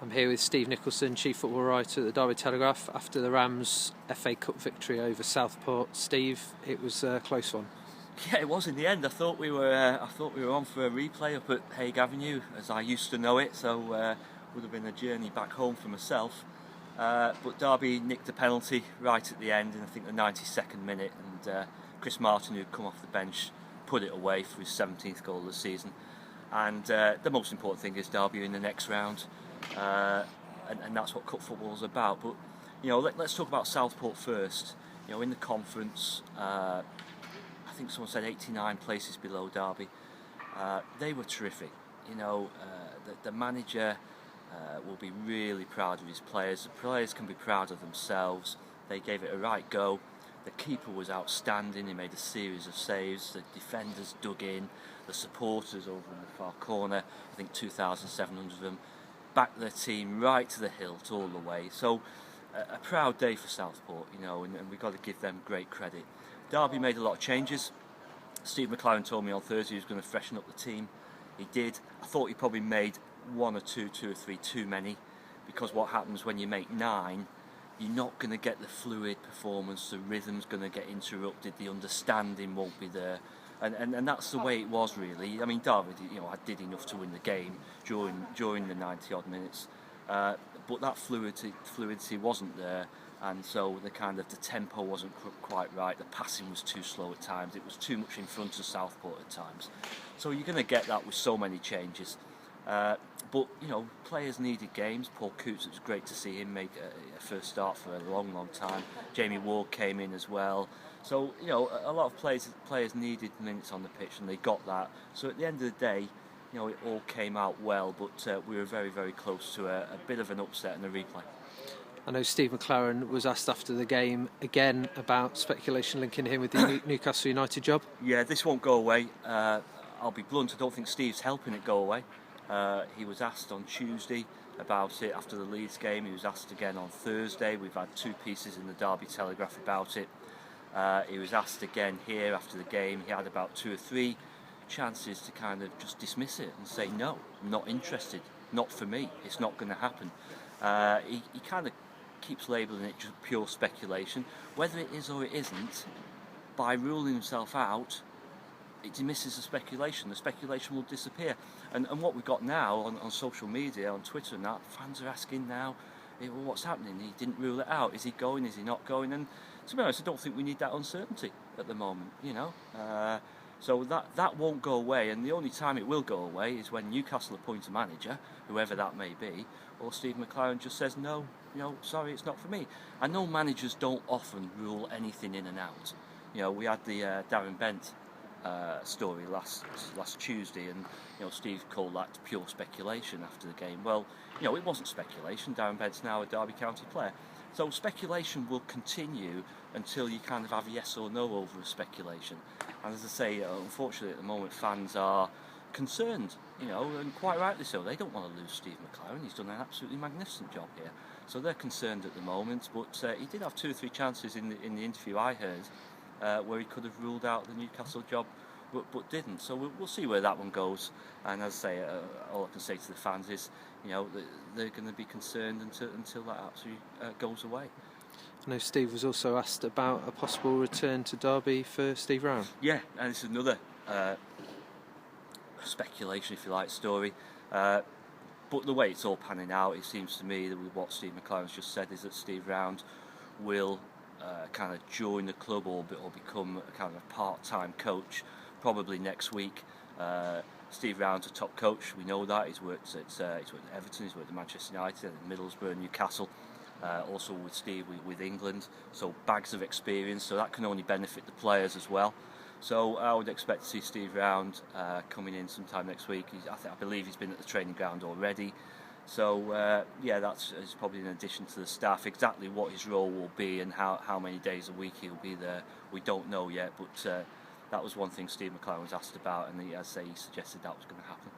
I'm here with Steve Nicholson, Chief Football Writer at the Derby Telegraph, after the Rams' FA Cup victory over Southport. Steve, it was a close one. Yeah, it was in the end. I thought we were on for a replay up at Hague Avenue, as I used to know it. So would have been a journey back home for myself. But Derby nicked a penalty right at the end, in I think the 92nd minute, and Chris Martin, who'd come off the bench, put it away for his 17th goal of the season. And the most important thing is Derby in the next round, and that's what cup football is about. But let's talk about Southport first. In the conference, I think someone said 89 places below Derby. They were terrific. The manager will be really proud of his players. The players can be proud of themselves. They gave it a right go. The keeper was outstanding. He made a series of saves. The defenders dug in. The supporters over in the far corner, I think 2,700 of them, backed their team right to the hilt all the way. So a proud day for Southport, and we've got to give them great credit. Derby made a lot of changes. Steve McLaren told me on Thursday he was going to freshen up the team. He did. I thought he probably made two or three too many, because what happens when you make 9, you're not going to get the fluid performance, the rhythm's going to get interrupted, the understanding won't be there. And that's the way it was, really. I mean, Derby, I did enough to win the game during the 90-odd minutes, but that fluidity wasn't there, and so the tempo wasn't quite right. The passing was too slow at times. It was too much in front of Southport at times. So you're going to get that with so many changes. But players needed games. Paul Coots, it was great to see him make a first start for a long time. Jamie Ward came in as well. So a lot of players needed minutes on the pitch, and they got that. So at the end of the day, it all came out well. But we were very, very close to a bit of an upset in the replay. I know Steve McLaren was asked after the game again about speculation linking him with the Newcastle United job. Yeah, this won't go away. I'll be blunt. I don't think Steve's helping it go away. He was asked on Tuesday about it after the Leeds game. He was asked again on Thursday. We've had 2 pieces in the Derby Telegraph about it. He was asked again here after the game. He had about 2 or 3 chances to kind of just dismiss it and say, no, I'm not interested, not for me, it's not going to happen. He kind of keeps labelling it just pure speculation. Whether it is or it isn't, by ruling himself out, it dismisses the speculation. The speculation will disappear. And what we've got now on social media, on Twitter and that, fans are asking now, well, what's happening? He didn't rule it out. Is he going? Is he not going? And to be honest, I don't think we need that uncertainty at the moment, So that won't go away, and the only time it will go away is when Newcastle appoint a manager, whoever that may be, or Steve McLaren just says, no, sorry, it's not for me. I know managers don't often rule anything in and out. We had the Darren Bent story last Tuesday, and Steve called that pure speculation after the game. Well, it wasn't speculation. Darren Bent's now a Derby County player, so speculation will continue until you kind of have a yes or no over a speculation. And as I say, unfortunately at the moment fans are concerned, and quite rightly so. They don't want to lose Steve McLaren. He's done an absolutely magnificent job here, so they're concerned at the moment. But he did have 2 or 3 chances in the interview I heard, where he could have ruled out the Newcastle job, but didn't. So we'll see where that one goes. And as I say, all I can say to the fans is, they're going to be concerned until that absolutely goes away. I know Steve was also asked about a possible return to Derby for Steve Round. Yeah, and this is another speculation, if you like, story. But the way it's all panning out, it seems to me that with what Steve McLaren's just said is that Steve Round will kind of join the club or become a kind of part-time coach probably next week. Steve Round's a top coach, we know that. He's worked at Everton, he's worked at Manchester United, at Middlesbrough, Newcastle, also with Steve with England, so bags of experience, so that can only benefit the players as well. So I would expect to see Steve Round coming in sometime next week. I believe he's been at the training ground already. So that's probably in addition to the staff. Exactly what his role will be and how many days a week he'll be there, we don't know yet. But that was one thing Steve McLaren was asked about, and he suggested that was going to happen.